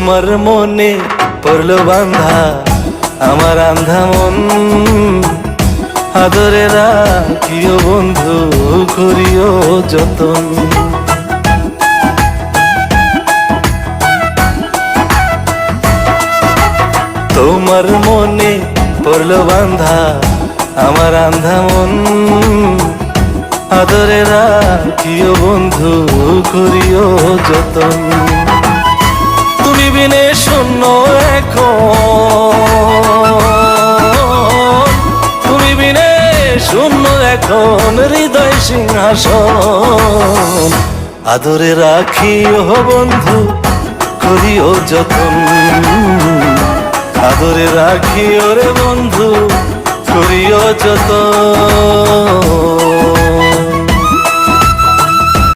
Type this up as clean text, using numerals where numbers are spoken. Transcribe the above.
তোমার মনে পড়লো বান্ধা আমার আন্ধা মন, আদরে রাখিও বন্ধু করিও যতন। তোমার মনে পড়লো বান্ধা আমার আন্ধা মন, আদরে রাখিও বন্ধু করিও যতন। তুমি বিনে শূন্য এখন, তুমি বিনে শূন্য এখন হৃদয় সিংহাসন, আদরে রাখিও বন্ধু করিও যতন, আদরে রাখিও রে বন্ধু করিও যতন।